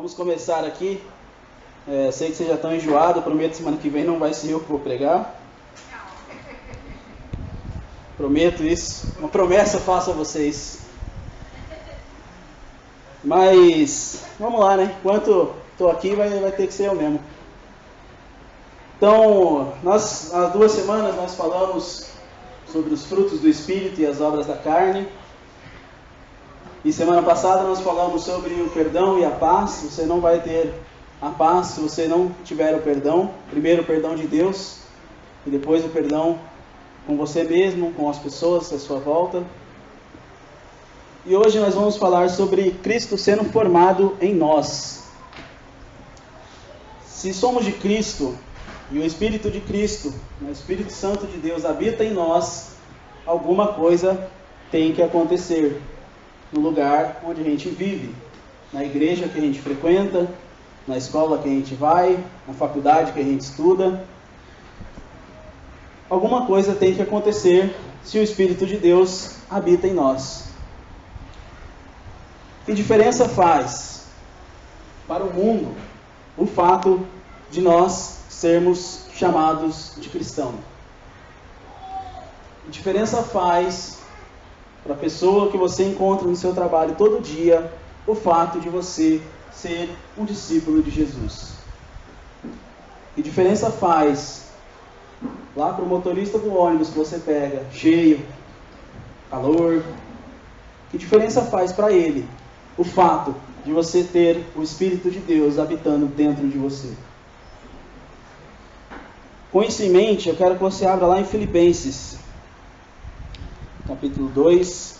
Vamos começar aqui. Sei que vocês já estão enjoados, prometo que semana que vem não vai ser eu que vou pregar. Prometo isso, uma promessa eu faço a vocês. Mas, vamos lá, né? Enquanto estou aqui, vai ter que ser eu mesmo. Então, há 2 semanas nós falamos sobre os frutos do Espírito e as obras da carne. E semana passada nós falamos sobre o perdão e a paz. Você não vai ter a paz se você não tiver o perdão. Primeiro o perdão de Deus e depois o perdão com você mesmo, com as pessoas à sua volta. E hoje nós vamos falar sobre Cristo sendo formado em nós. Se somos de Cristo e o Espírito de Cristo, o Espírito Santo de Deus habita em nós, alguma coisa tem que acontecer no lugar onde a gente vive, na igreja que a gente frequenta, na escola que a gente vai, na faculdade que a gente estuda. Alguma coisa tem que acontecer se o Espírito de Deus habita em nós. Que diferença faz para o mundo o fato de nós sermos chamados de cristão? Que diferença faz para a pessoa que você encontra no seu trabalho todo dia o fato de você ser um discípulo de Jesus? Que diferença faz lá para o motorista do ônibus que você pega, cheio, calor? Que diferença faz para ele o fato de você ter o Espírito de Deus habitando dentro de você? Com isso em mente, eu quero que você abra lá em Filipenses, capítulo 2.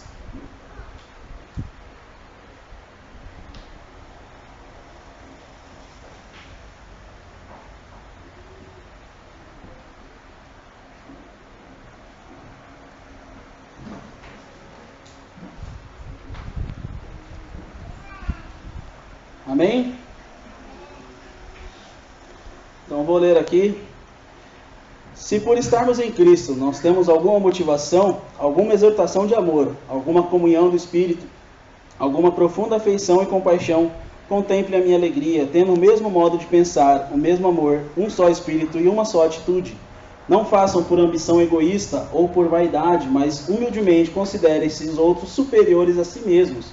Amém? Então vou ler aqui. Se por estarmos em Cristo nós temos alguma motivação, alguma exortação de amor, alguma comunhão do Espírito, alguma profunda afeição e compaixão, contemple a minha alegria, tendo o mesmo modo de pensar, o mesmo amor, um só Espírito e uma só atitude. Não façam por ambição egoísta ou por vaidade, mas humildemente considerem-se os outros superiores a si mesmos.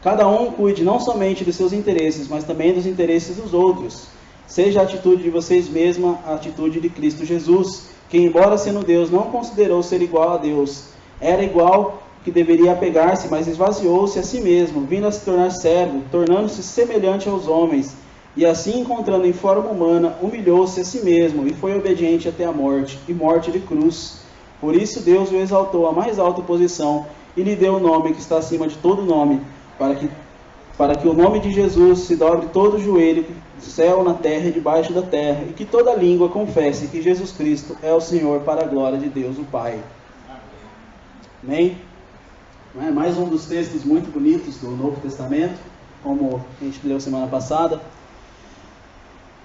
Cada um cuide não somente dos seus interesses, mas também dos interesses dos outros. Seja a atitude de vocês mesma a atitude de Cristo Jesus, que, embora sendo Deus, não considerou ser igual a Deus. Era igual que deveria apegar-se, mas esvaziou-se a si mesmo, vindo a se tornar servo, tornando-se semelhante aos homens. E assim, encontrando em forma humana, humilhou-se a si mesmo, e foi obediente até a morte, e morte de cruz. Por isso Deus o exaltou à mais alta posição, e lhe deu o nome que está acima de todo nome, para que o nome de Jesus se dobre todo o joelho, no céu, na terra e debaixo da terra, e que toda língua confesse que Jesus Cristo é o Senhor, para a glória de Deus o Pai. Amém? Mais um dos textos muito bonitos do Novo Testamento, como a gente leu semana passada.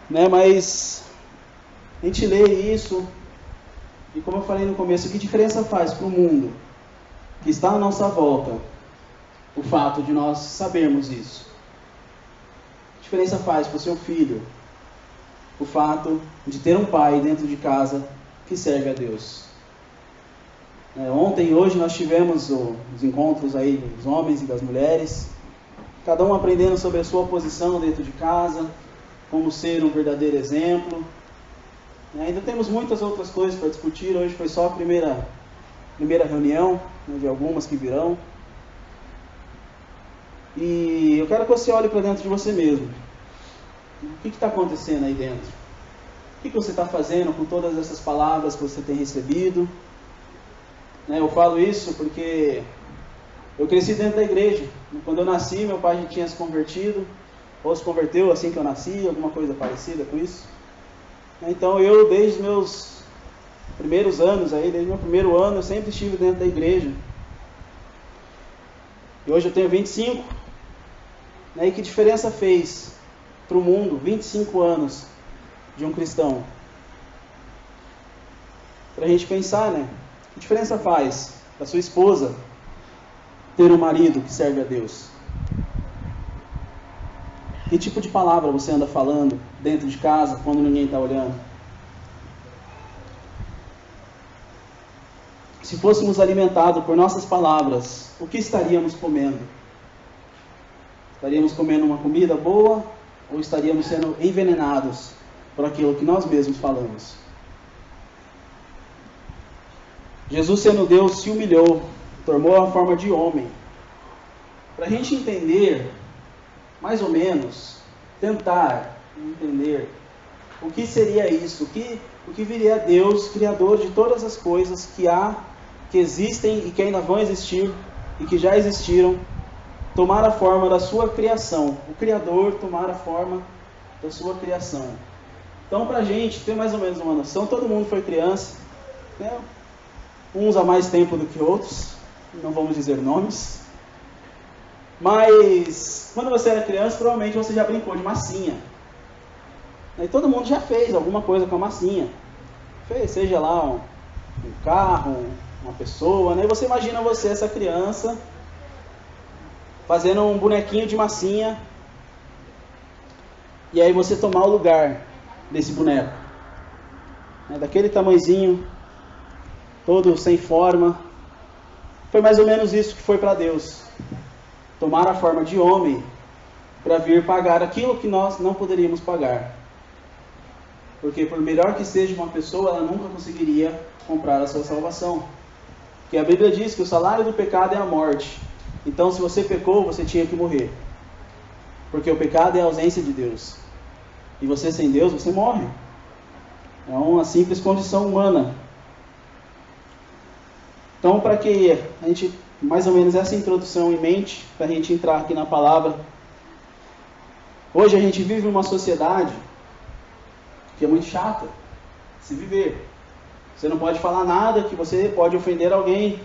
Mas a gente lê isso, e como eu falei no começo, que diferença faz para o mundo que está à nossa volta o fato de nós sabermos isso? Que diferença faz para o seu filho o fato de ter um pai dentro de casa que serve a Deus? Ontem e hoje nós tivemos os encontros aí dos homens e das mulheres, cada um aprendendo sobre a sua posição dentro de casa, como ser um verdadeiro exemplo. Ainda temos muitas outras coisas para discutir. Hoje foi só a primeira reunião, de algumas que virão. E eu quero que você olhe para dentro de você mesmo. O que está acontecendo aí dentro? O que você está fazendo com todas essas palavras que você tem recebido? Eu falo isso porque eu cresci dentro da igreja. Quando eu nasci, meu pai já tinha se convertido, ou se converteu assim que eu nasci, alguma coisa parecida com isso. Então eu, desde meus primeiros anos, desde meu primeiro ano, eu sempre estive dentro da igreja. E hoje eu tenho 25. E que diferença fez para o mundo 25 anos de um cristão? Para a gente pensar, que diferença faz para sua esposa ter um marido que serve a Deus? Que tipo de palavra você anda falando dentro de casa, quando ninguém está olhando? Se fôssemos alimentados por nossas palavras, o que estaríamos comendo? Estaríamos comendo uma comida boa ou estaríamos sendo envenenados por aquilo que nós mesmos falamos? Jesus, sendo Deus, se humilhou, tomou a forma de homem. Para a gente entender, mais ou menos, tentar entender o que seria isso, o que viria Deus, Criador de todas as coisas que há, que existem e que ainda vão existir e que já existiram, tomar a forma da sua criação. O Criador tomar a forma da sua criação. Então, para a gente ter mais ou menos uma noção, todo mundo foi criança, né? Uns há mais tempo do que outros, não vamos dizer nomes, mas quando você era criança, provavelmente você já brincou de massinha. E todo mundo já fez alguma coisa com a massinha. Fez, seja lá um carro, uma pessoa, né? E você imagina você, essa criança, fazendo um bonequinho de massinha, e aí você tomar o lugar desse boneco, né? Daquele tamanhozinho, todo sem forma. Foi mais ou menos isso que foi para Deus. Tomar a forma de homem para vir pagar aquilo que nós não poderíamos pagar. Porque por melhor que seja uma pessoa, ela nunca conseguiria comprar a sua salvação. Porque a Bíblia diz que o salário do pecado é a morte. Então, se você pecou, você tinha que morrer. Porque o pecado é a ausência de Deus. E você sem Deus, você morre. É uma simples condição humana. Então, para que a gente, mais ou menos essa introdução em mente, para a gente entrar aqui na palavra. Hoje a gente vive uma sociedade que é muito chata se viver. Você não pode falar nada que você pode ofender alguém.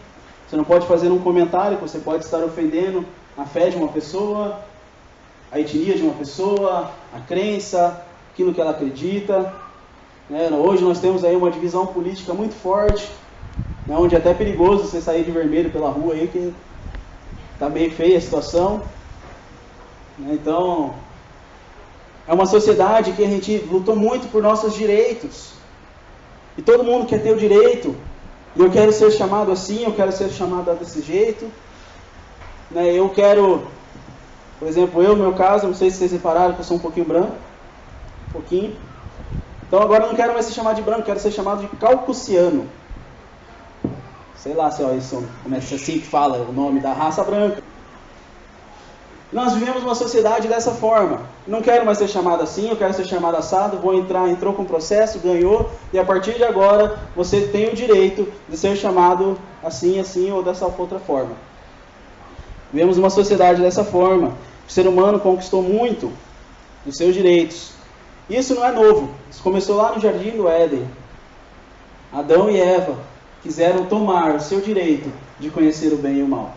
Você não pode fazer um comentário que você pode estar ofendendo a fé de uma pessoa, a etnia de uma pessoa, a crença, aquilo que ela acredita. Hoje nós temos aí uma divisão política muito forte, onde é até perigoso você sair de vermelho pela rua aí, que está meio feia a situação. Então, é uma sociedade que a gente lutou muito por nossos direitos. E todo mundo quer ter o direito. E eu quero ser chamado assim, eu quero ser chamado desse jeito. Eu quero, por exemplo, no meu caso, não sei se vocês repararam que eu sou um pouquinho branco. Um pouquinho. Então agora eu não quero mais ser chamado de branco, quero ser chamado de caucasiano. Sei lá se isso começa assim que fala o nome da raça branca. Nós vivemos uma sociedade dessa forma. Não quero mais ser chamado assim, eu quero ser chamado assado, entrou com processo, ganhou, e a partir de agora você tem o direito de ser chamado assim, assim ou dessa outra forma. Vivemos uma sociedade dessa forma. O ser humano conquistou muito dos seus direitos. Isso não é novo. Isso começou lá no Jardim do Éden. Adão e Eva quiseram tomar o seu direito de conhecer o bem e o mal.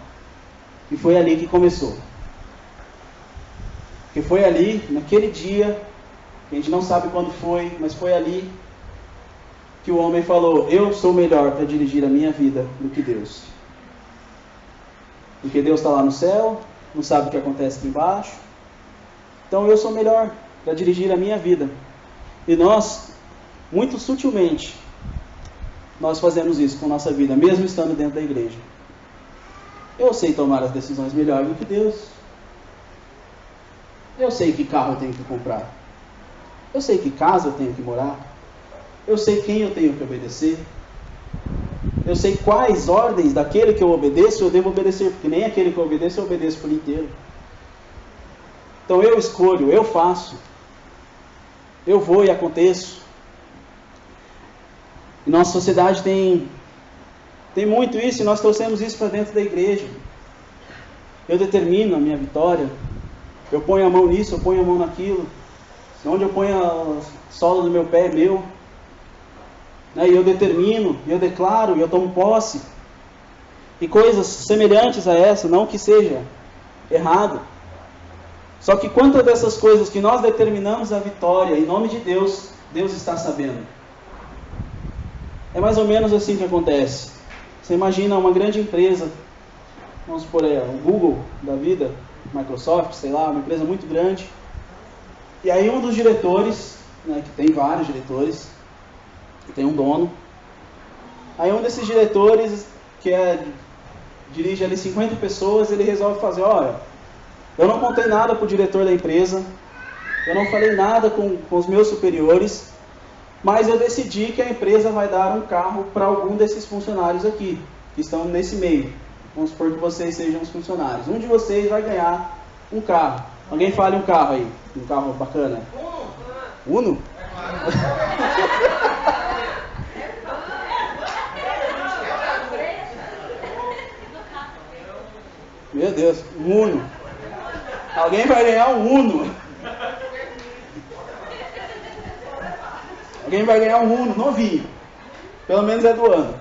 E foi ali que começou. Que foi ali, naquele dia, que a gente não sabe quando foi, mas foi ali que o homem falou: eu sou melhor para dirigir a minha vida do que Deus. Porque Deus está lá no céu, não sabe o que acontece aqui embaixo. Então eu sou melhor para dirigir a minha vida. E nós, muito sutilmente, nós fazemos isso com a nossa vida, mesmo estando dentro da igreja. Eu sei tomar as decisões melhor do que Deus. Eu sei que carro eu tenho que comprar. Eu sei que casa eu tenho que morar. Eu sei quem eu tenho que obedecer. Eu sei quais ordens daquele que eu obedeço eu devo obedecer, porque nem aquele que eu obedeço por inteiro. Então eu escolho, eu faço. Eu vou e aconteço. E nossa sociedade tem muito isso, e nós trouxemos isso para dentro da igreja. Eu determino a minha vitória. Eu ponho a mão nisso, eu ponho a mão naquilo. Onde eu ponho a sola do meu pé é meu. E eu determino, eu declaro, eu tomo posse. E coisas semelhantes a essa, não que seja errado. Só que quantas dessas coisas que nós determinamos a vitória, em nome de Deus, Deus está sabendo. É mais ou menos assim que acontece. Você imagina uma grande empresa, vamos supor o Google da vida, Microsoft, sei lá, uma empresa muito grande. E aí um dos diretores, né, que tem vários diretores, tem um dono, aí um desses diretores, dirige ali 50 pessoas, ele resolve fazer, olha, eu não contei nada para o diretor da empresa, eu não falei nada com os meus superiores, mas eu decidi que a empresa vai dar um carro para algum desses funcionários aqui, que estão nesse meio. Vamos supor que vocês sejam os funcionários. Um de vocês vai ganhar um carro. Alguém fale um carro aí, um carro bacana. Uno? Meu Deus, um Uno. Alguém vai ganhar um Uno. Alguém vai ganhar um Uno novinho. Pelo menos é do ano.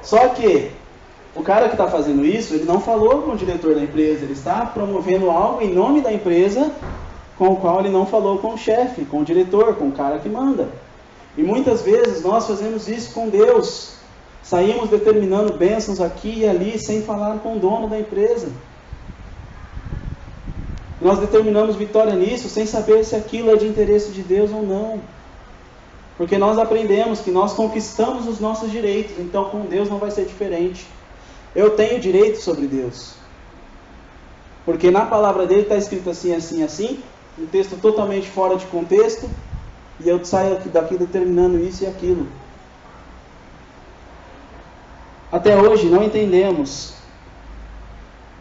Só que o cara que está fazendo isso, ele não falou com o diretor da empresa. Ele está promovendo algo em nome da empresa, com o qual ele não falou com o chefe, com o diretor, com o cara que manda. E muitas vezes nós fazemos isso com Deus. Saímos determinando bênçãos aqui e ali, sem falar com o dono da empresa. Nós determinamos vitória nisso, sem saber se aquilo é de interesse de Deus ou não. Porque nós aprendemos que nós conquistamos os nossos direitos, então com Deus não vai ser diferente. Eu tenho direito sobre Deus. Porque na palavra dele está escrito assim, assim, assim, um texto totalmente fora de contexto, e eu saio daqui determinando isso e aquilo. Até hoje não entendemos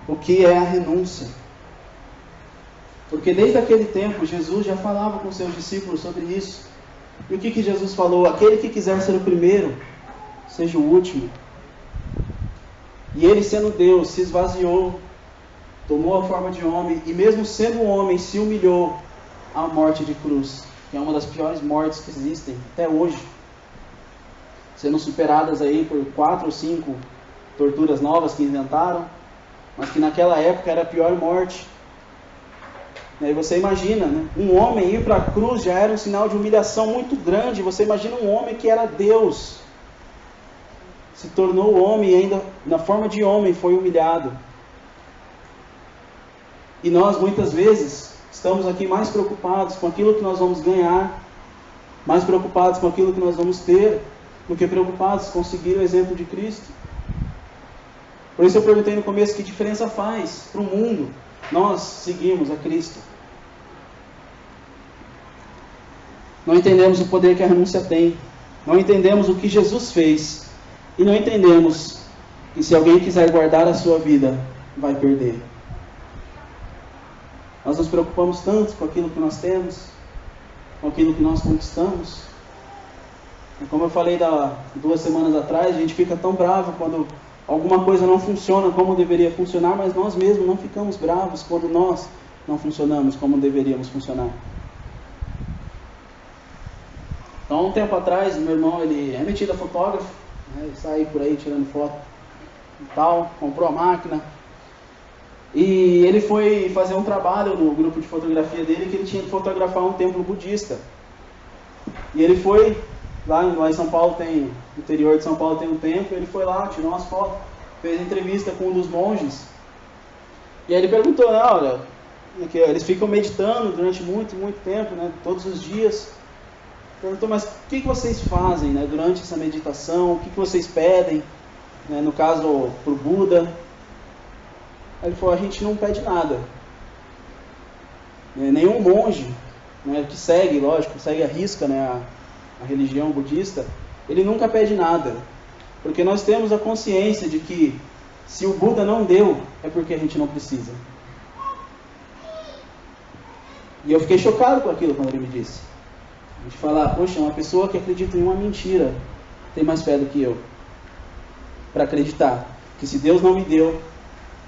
o que é a renúncia. Porque desde aquele tempo Jesus já falava com seus discípulos sobre isso. E o que Jesus falou? Aquele que quiser ser o primeiro, seja o último. E ele, sendo Deus, se esvaziou, tomou a forma de homem, e mesmo sendo um homem, se humilhou à morte de cruz, que é uma das piores mortes que existem até hoje, sendo superadas aí por 4 ou 5 torturas novas que inventaram, mas que naquela época era a pior morte. E aí você imagina, né? Um homem ir para a cruz já era um sinal de humilhação muito grande. Você imagina um homem que era Deus, se tornou homem e ainda na forma de homem foi humilhado. E nós muitas vezes estamos aqui mais preocupados com aquilo que nós vamos ganhar, mais preocupados com aquilo que nós vamos ter, do que preocupados com seguir o exemplo de Cristo. Por isso eu perguntei no começo, que diferença faz para o mundo nós seguimos a Cristo? Não entendemos o poder que a renúncia tem, não entendemos o que Jesus fez, e não entendemos que se alguém quiser guardar a sua vida, vai perder. Nós nos preocupamos tanto com aquilo que nós temos, com aquilo que nós conquistamos. Como eu falei 2 semanas atrás, a gente fica tão bravo quando alguma coisa não funciona como deveria funcionar, mas nós mesmos não ficamos bravos quando nós não funcionamos como deveríamos funcionar. Então, um tempo atrás, meu irmão, ele é metido a fotógrafo, né, ele sai por aí tirando foto e tal, comprou a máquina, e ele foi fazer um trabalho no grupo de fotografia dele, que ele tinha que fotografar um templo budista. E ele foi, lá em São Paulo no interior de São Paulo tem um templo, ele foi lá, tirou umas fotos, fez entrevista com um dos monges, e aí ele perguntou, né, olha, eles ficam meditando durante muito tempo, né, todos os dias. Perguntou, mas o que vocês fazem, né, durante essa meditação, o que vocês pedem, né, no caso, para o Buda? Aí ele falou, a gente não pede nada. Nenhum monge, né, que segue, lógico, segue à risca, né, a religião budista, ele nunca pede nada. Porque nós temos a consciência de que se o Buda não deu, é porque a gente não precisa. E eu fiquei chocado com aquilo quando ele me disse. A gente fala, poxa, uma pessoa que acredita em uma mentira tem mais fé do que eu. Para acreditar que se Deus não me deu,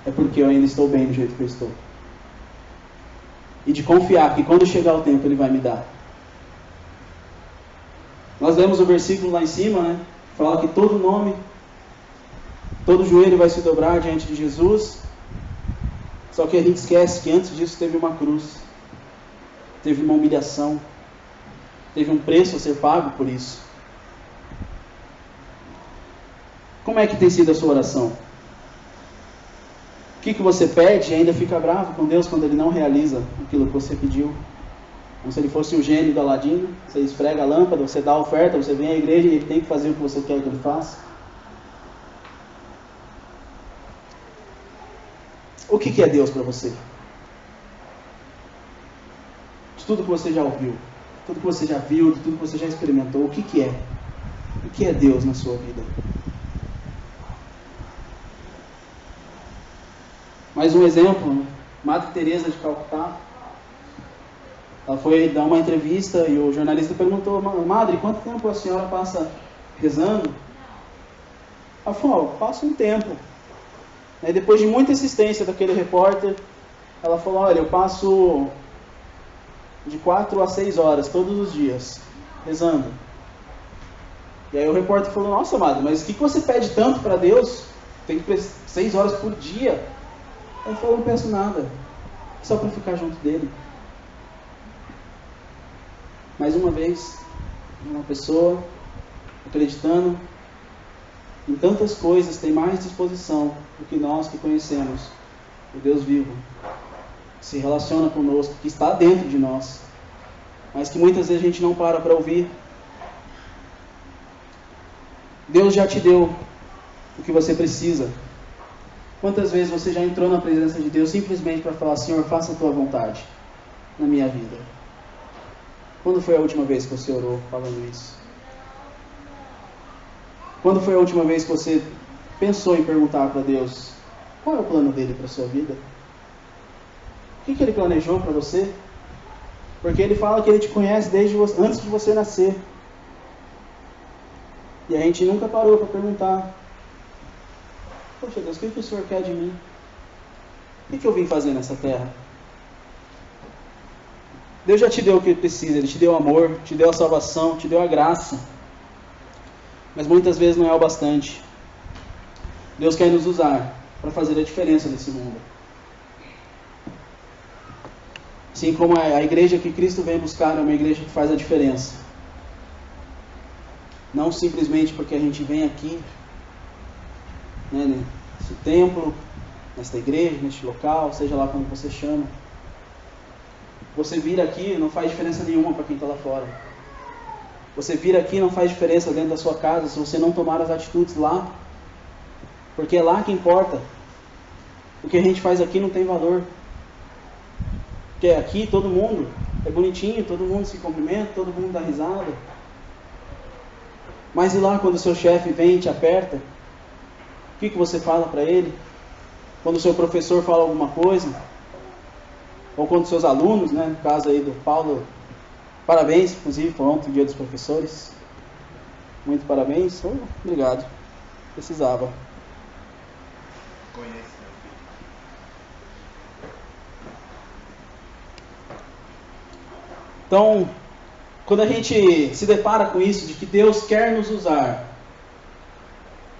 é porque eu ainda estou bem do jeito que eu estou. E de confiar que quando chegar o tempo Ele vai me dar. Nós lemos o versículo lá em cima, né? Fala que todo nome, todo joelho vai se dobrar diante de Jesus. Só que a gente esquece que antes disso teve uma cruz. Teve uma humilhação. Teve um preço a ser pago por isso. Como é que tem sido a sua oração? O que você pede e ainda fica bravo com Deus quando Ele não realiza aquilo que você pediu? Como se ele fosse o gênio do Aladino. Você esfrega a lâmpada, você dá a oferta, você vem à igreja e ele tem que fazer o que você quer que ele faça. O que é Deus para você? De tudo que você já ouviu, de tudo que você já viu, de tudo que você já experimentou, o que é? O que é Deus na sua vida? Mais um exemplo, Madre Teresa de Calcutá. Ela foi dar uma entrevista e o jornalista perguntou: Madre, quanto tempo a senhora passa rezando? Ela falou: passo um tempo. Aí, depois de muita insistência daquele repórter, ela falou: olha, eu passo de 4 a 6 horas todos os dias rezando. E aí o repórter falou: nossa, Madre, mas o que você pede tanto para Deus? Tem que 6 horas por dia. Ela falou: não peço nada, só para ficar junto dele. Mais uma vez, uma pessoa acreditando em tantas coisas, tem mais disposição do que nós que conhecemos o Deus vivo, que se relaciona conosco, que está dentro de nós, mas que muitas vezes a gente não para ouvir. Deus já te deu o que você precisa. Quantas vezes você já entrou na presença de Deus simplesmente para falar: Senhor, faça a tua vontade na minha vida? Quando foi a última vez que você orou falando isso? Quando foi a última vez que você pensou em perguntar para Deus qual é o plano dele para a sua vida? O que ele planejou para você? Porque ele fala que ele te conhece desde antes de você nascer. E a gente nunca parou para perguntar: poxa Deus, o que o Senhor quer de mim? O que eu vim fazer nessa terra? Deus já te deu o que precisa. Ele te deu amor, te deu a salvação, te deu a graça. Mas muitas vezes não é o bastante. Deus quer nos usar para fazer a diferença nesse mundo. Assim como a igreja que Cristo veio buscar é uma igreja que faz a diferença. Não simplesmente porque a gente vem aqui, né, nesse templo, nesta igreja, neste local, seja lá como você chama. Você vir aqui não faz diferença nenhuma para quem está lá fora. Você vir aqui não faz diferença dentro da sua casa se você não tomar as atitudes lá. Porque é lá que importa. O que a gente faz aqui não tem valor. Porque aqui todo mundo é bonitinho, todo mundo se cumprimenta, todo mundo dá risada. Mas e lá quando o seu chefe vem e te aperta? O que você fala para ele? Quando o seu professor fala alguma coisa? Ou quando seus alunos, né, no caso aí do Paulo, parabéns, inclusive, foi ontem o dia dos professores. Muito parabéns. Oh, obrigado. Precisava. Então, quando a gente se depara com isso, de que Deus quer nos usar,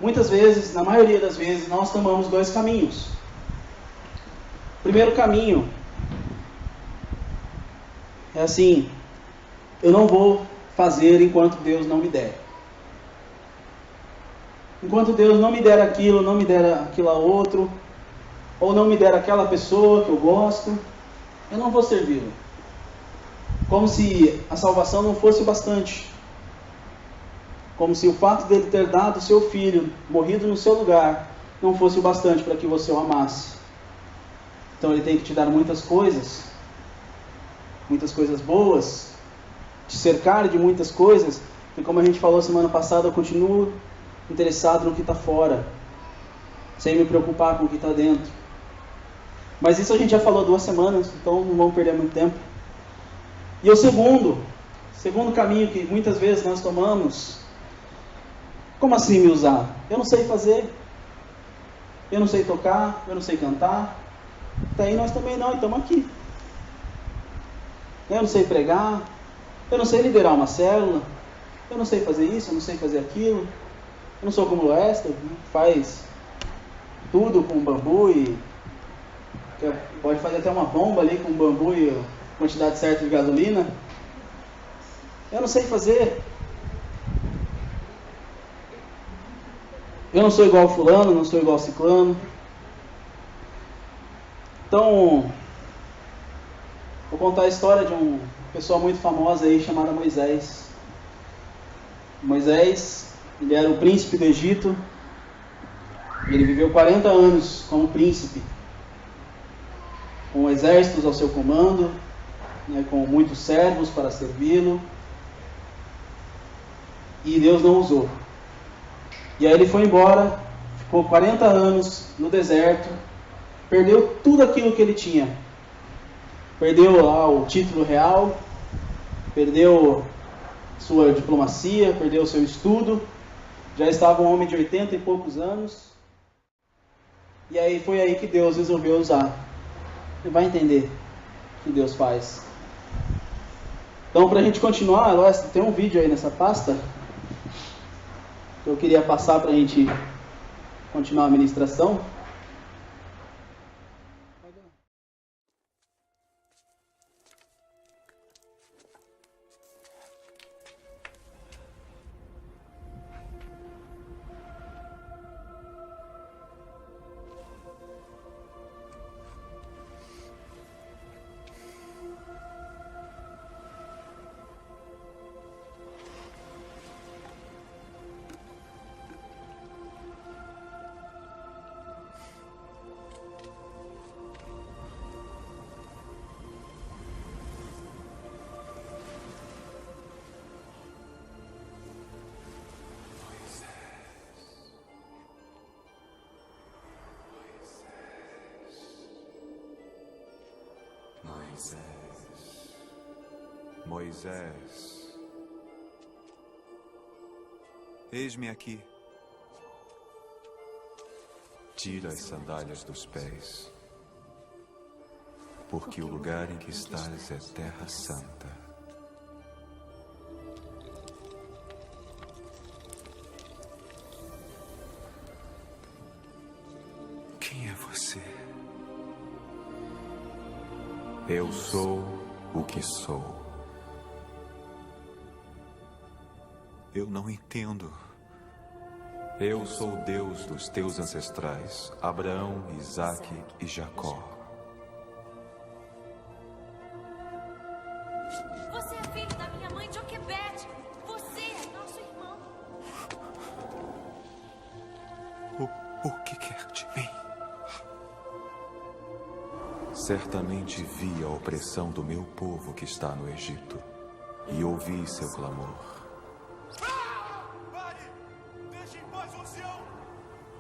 muitas vezes, na maioria das vezes, nós tomamos 2 caminhos. O primeiro caminho é assim: eu não vou fazer enquanto Deus não me der. Enquanto Deus não me der aquilo, não me der aquilo a outro, ou não me der aquela pessoa que eu gosto, eu não vou servi-lo. Como se a salvação não fosse o bastante. Como se o fato dele ter dado o seu filho, morrido no seu lugar, não fosse o bastante para que você o amasse. Então ele tem que te dar muitas coisas boas, te cercar de muitas coisas, e como a gente falou semana passada, eu continuo interessado no que está fora, sem me preocupar com o que está dentro. Mas isso a gente já falou 2 semanas, então não vamos perder muito tempo. E o segundo caminho que muitas vezes nós tomamos: como assim me usar? Eu não sei fazer, eu não sei tocar, eu não sei cantar, até aí nós também não, estamos aqui. Eu não sei pregar, eu não sei liderar uma célula, eu não sei fazer isso, eu não sei fazer aquilo, eu não sou como o Lester, né, faz tudo com bambu e pode fazer até uma bomba ali com bambu e a quantidade certa de gasolina. Eu não sei fazer. Eu não sou igual fulano, não sou igual ciclano. Então, vou contar a história de um pessoa muito famosa aí chamada Moisés. Moisés, ele era o príncipe do Egito. Ele viveu 40 anos como príncipe, com exércitos ao seu comando, né, com muitos servos para servi-lo. E Deus não usou. E aí ele foi embora, ficou 40 anos no deserto, perdeu tudo aquilo que ele tinha. Perdeu lá o título real, perdeu sua diplomacia, perdeu seu estudo. Já estava um homem de 80 e poucos anos. E aí foi aí que Deus resolveu usar. Você vai entender o que Deus faz. Então, para a gente continuar, tem um vídeo aí nessa pasta que eu queria passar para a gente continuar a ministração. Moisés, eis-me aqui. Tira as sandálias dos pés, porque o lugar em que estás é terra santa. Quem é você? Eu sou o que sou. Eu não entendo. Eu sou o Deus dos teus ancestrais, Abraão, Isaque e Jacó. Você é filho da minha mãe Joquebede. Você é nosso irmão. O que quer de mim? Certamente vi a opressão do meu povo que está no Egito e ouvi seu clamor.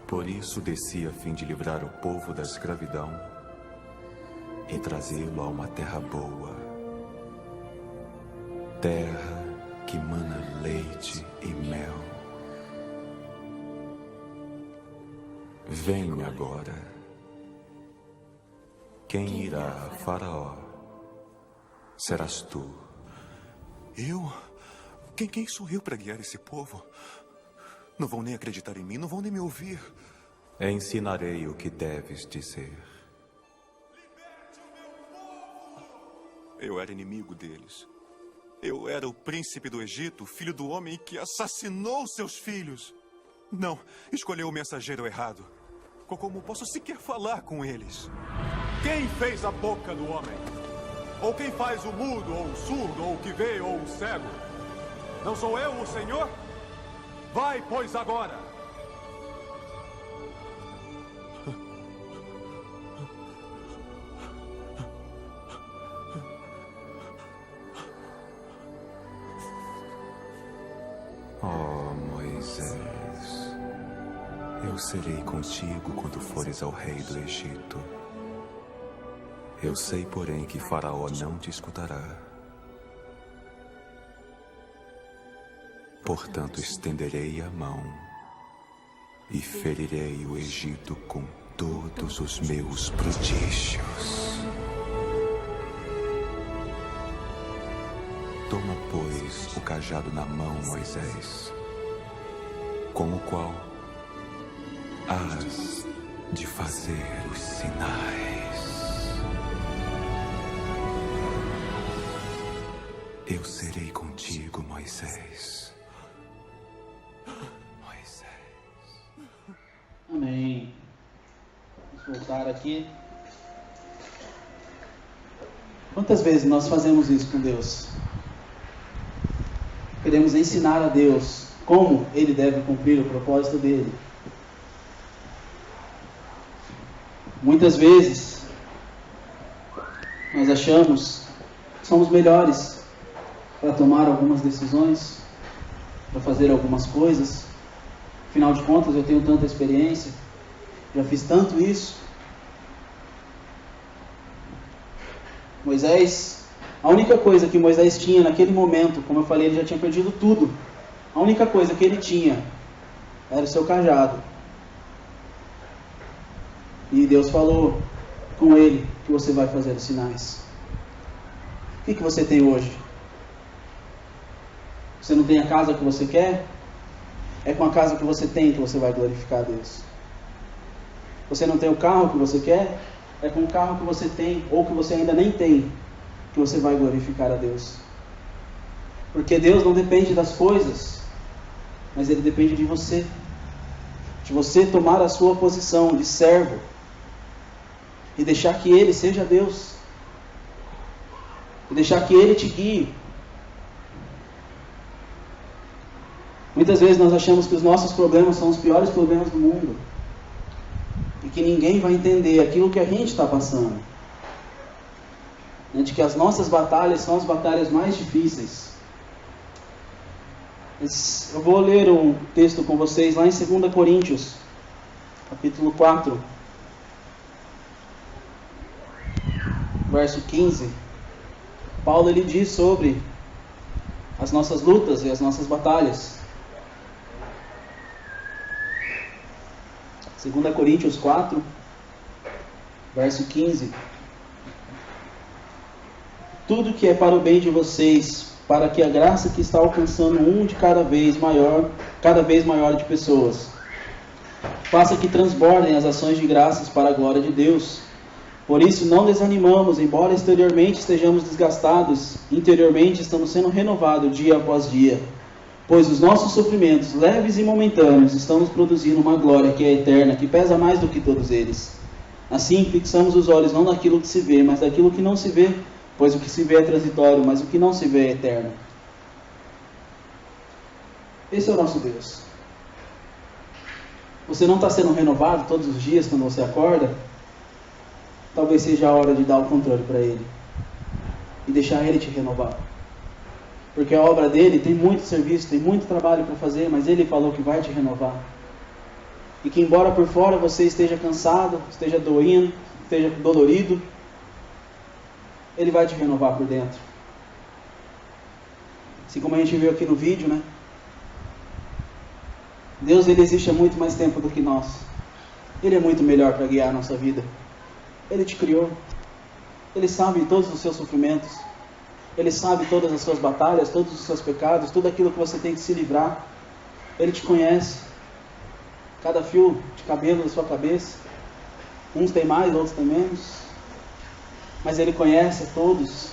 Por isso desci a fim de livrar o povo da escravidão e trazê-lo a uma terra boa, terra que mana leite e mel. Vem agora. Quem irá a Faraó? Serás tu. Eu? Quem sou eu para guiar esse povo? Não vão nem acreditar em mim, não vão nem me ouvir. Ensinarei o que deves dizer. Eu era inimigo deles. Eu era o príncipe do Egito, filho do homem que assassinou seus filhos. Não, escolheu o mensageiro errado. Como posso sequer falar com eles? Quem fez a boca do homem? Ou quem faz o mudo, ou o surdo, ou o que vê, ou o cego? Não sou eu o Senhor? Vai, pois, agora! Oh, Moisés, eu serei contigo quando fores ao rei do Egito. Eu sei, porém, que Faraó não te escutará. Portanto, estenderei a mão e ferirei o Egito com todos os meus prodígios. Toma, pois, o cajado na mão, Moisés, com o qual hás de fazer os sinais. Eu serei contigo, Moisés. Amém. Vamos voltar aqui. Quantas vezes nós fazemos isso com Deus? Queremos ensinar a Deus como Ele deve cumprir o propósito dele. Muitas vezes nós achamos que somos melhores para tomar algumas decisões, para fazer algumas coisas. Afinal de contas, eu tenho tanta experiência, já fiz tanto isso. Moisés, a única coisa que Moisés tinha naquele momento, como eu falei, ele já tinha perdido tudo. A única coisa que ele tinha era o seu cajado. E Deus falou com ele que você vai fazer os sinais. O que você tem hoje? Você não tem a casa que você quer? É com a casa que você tem que você vai glorificar a Deus. Você não tem o carro que você quer? É com o carro que você tem, ou que você ainda nem tem, que você vai glorificar a Deus. Porque Deus não depende das coisas, mas Ele depende de você. De você tomar a sua posição de servo e deixar que Ele seja Deus. E deixar que Ele te guie. Muitas vezes nós achamos que os nossos problemas são os piores problemas do mundo. E que ninguém vai entender aquilo que a gente está passando. De que as nossas batalhas são as batalhas mais difíceis. Eu vou ler um texto com vocês lá em 2 Coríntios, capítulo 4, verso 15. Paulo ele diz sobre as nossas lutas e as nossas batalhas. 2 Coríntios 4, verso 15. Tudo que é para o bem de vocês, para que a graça que está alcançando de cada vez maior de pessoas, faça que transbordem as ações de graças para a glória de Deus. Por isso não desanimamos, embora exteriormente estejamos desgastados, interiormente estamos sendo renovados dia após dia. Pois os nossos sofrimentos, leves e momentâneos, estão nos produzindo uma glória que é eterna, que pesa mais do que todos eles. Assim, fixamos os olhos não naquilo que se vê, mas naquilo que não se vê, pois o que se vê é transitório, mas o que não se vê é eterno. Esse é o nosso Deus. Você não está sendo renovado todos os dias quando você acorda? Talvez seja a hora de dar o controle para Ele e deixar Ele te renovar. Porque a obra dele tem muito serviço, tem muito trabalho para fazer, mas Ele falou que vai te renovar. E que embora por fora você esteja cansado, esteja doendo, esteja dolorido, Ele vai te renovar por dentro. Assim como a gente viu aqui no vídeo, né? Deus ele existe há muito mais tempo do que nós. Ele é muito melhor para guiar a nossa vida. Ele te criou. Ele sabe todos os seus sofrimentos. Ele sabe todas as suas batalhas, todos os seus pecados, tudo aquilo que você tem que se livrar. Ele te conhece. Cada fio de cabelo da sua cabeça. Uns têm mais, outros têm menos. Mas Ele conhece a todos.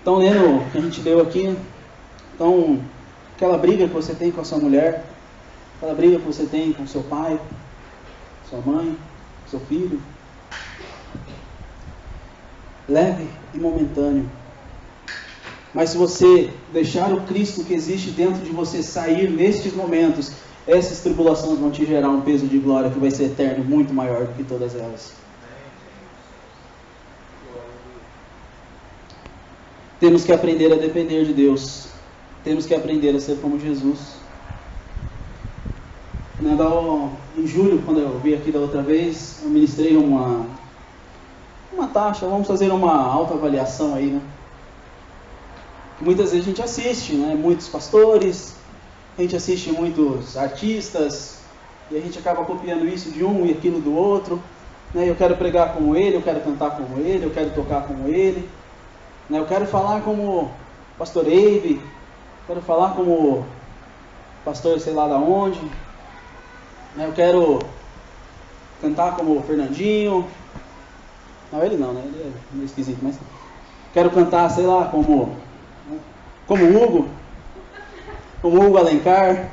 Então, lendo o que a gente leu aqui, então, aquela briga que você tem com a sua mulher, aquela briga que você tem com seu pai, sua mãe, seu filho, leve e momentâneo. Mas se você deixar o Cristo que existe dentro de você sair nestes momentos, essas tribulações vão te gerar um peso de glória que vai ser eterno, muito maior do que todas elas. Temos que aprender a depender de Deus. Temos que aprender a ser como Jesus. Em julho, quando eu vim aqui da outra vez, eu ministrei uma taxa, vamos fazer uma autoavaliação aí, né? Muitas vezes a gente assiste, né? Muitos pastores, a gente assiste muitos artistas, e a gente acaba copiando isso de um e aquilo do outro, né? Eu quero pregar como ele, eu quero cantar como ele, eu quero tocar como ele, né? Eu quero falar como pastor Abe, quero falar como pastor sei lá da onde, né? Eu quero cantar como o Fernandinho, não, ele não, né? Ele é meio esquisito, mas quero cantar, sei lá, como o Hugo Alencar.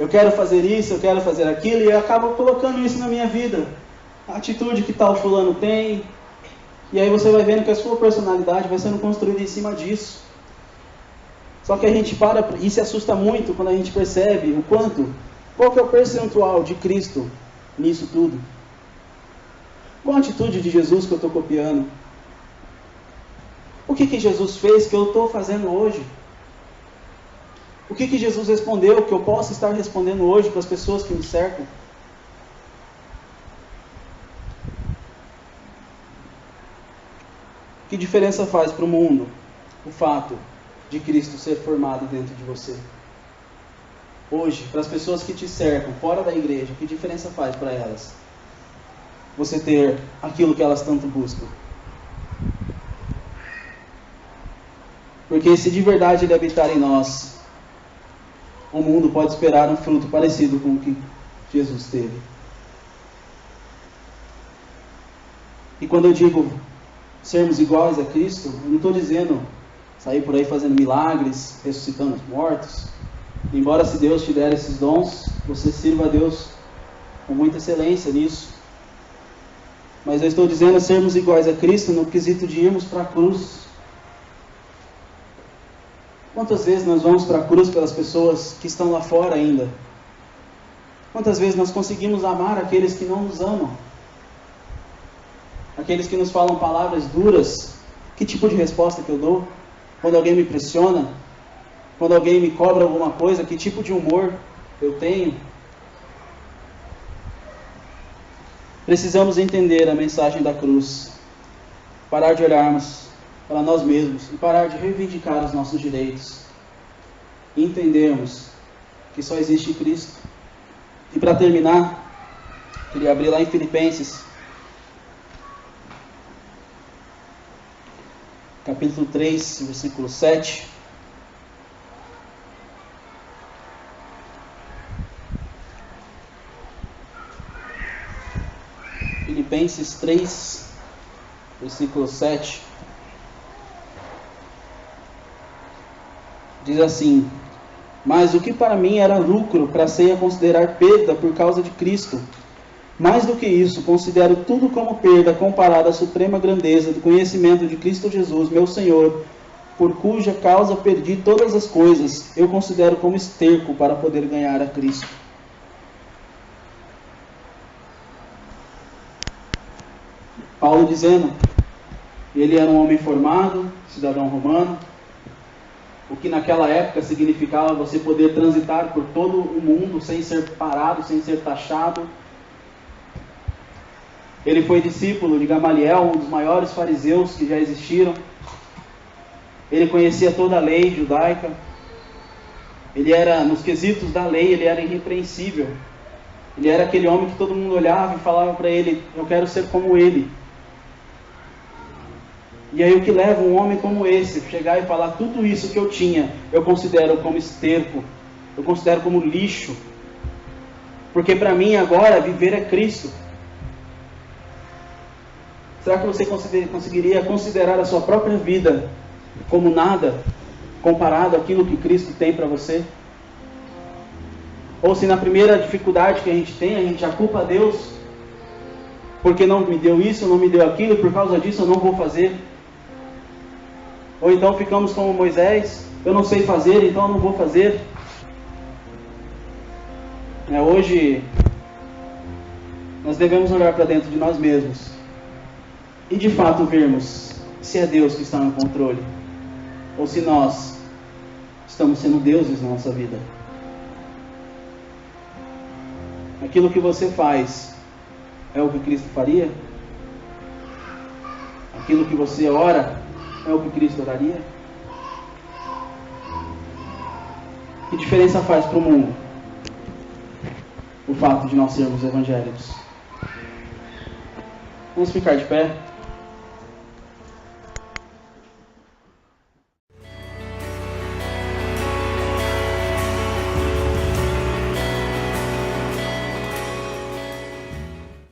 eu quero fazer isso, eu quero fazer aquilo, e eu acabo colocando isso na minha vida. A atitude que tal fulano tem, e aí você vai vendo que a sua personalidade vai sendo construída em cima disso. Só que a gente para e se assusta muito quando a gente percebe qual que é o percentual de Cristo nisso tudo. Qual a atitude de Jesus que eu estou copiando? O que Jesus fez que eu estou fazendo hoje? O que Jesus respondeu que eu posso estar respondendo hoje para as pessoas que me cercam? Que diferença faz para o mundo o fato de Cristo ser formado dentro de você? Hoje, para as pessoas que te cercam, fora da igreja, que diferença faz para elas você ter aquilo que elas tanto buscam? Porque se de verdade Ele habitar em nós, o mundo pode esperar um fruto parecido com o que Jesus teve. E quando eu digo sermos iguais a Cristo, eu não estou dizendo sair por aí fazendo milagres, ressuscitando os mortos. Embora se Deus te der esses dons, você sirva a Deus com muita excelência nisso. Mas eu estou dizendo sermos iguais a Cristo no quesito de irmos para a cruz. Quantas vezes nós vamos para a cruz pelas pessoas que estão lá fora ainda? Quantas vezes nós conseguimos amar aqueles que não nos amam? Aqueles que nos falam palavras duras? Que tipo de resposta que eu dou? Quando alguém me pressiona? Quando alguém me cobra alguma coisa? Que tipo de humor eu tenho? Precisamos entender a mensagem da cruz. Parar de olharmos para nós mesmos e parar de reivindicar os nossos direitos. E entendermos que só existe Cristo. E para terminar, queria abrir lá em Filipenses, capítulo 3, versículo 7. Filipenses 3, versículo 7. Diz assim: mas o que para mim era lucro, passei a considerar perda por causa de Cristo. Mais do que isso, considero tudo como perda comparado à suprema grandeza do conhecimento de Cristo Jesus, meu Senhor, por cuja causa perdi todas as coisas. Eu considero como esterco para poder ganhar a Cristo. Paulo dizendo, ele era um homem formado, cidadão romano, o que naquela época significava você poder transitar por todo o mundo sem ser parado, sem ser taxado. Ele foi discípulo de Gamaliel, um dos maiores fariseus que já existiram. Ele conhecia toda a lei judaica. Ele era, nos quesitos da lei, ele era irrepreensível. Ele era aquele homem que todo mundo olhava e falava para ele, eu quero ser como ele. E aí o que leva um homem como esse a chegar e falar tudo isso que eu tinha, eu considero como esterco, eu considero como lixo. Porque para mim agora viver é Cristo. Será que você conseguiria considerar a sua própria vida como nada comparado àquilo que Cristo tem para você? Ou se na primeira dificuldade que a gente já culpa a Deus, porque não me deu isso, não me deu aquilo, por causa disso eu não vou fazer. Ou então ficamos como Moisés, eu não sei fazer, então eu não vou fazer. Hoje nós devemos olhar para dentro de nós mesmos e de fato vermos se é Deus que está no controle, ou se nós estamos sendo deuses na nossa vida. Aquilo que você faz é o que Cristo faria? Aquilo que você ora é o que Cristo oraria? Que diferença faz para o mundo o fato de nós sermos evangélicos? Vamos ficar de pé.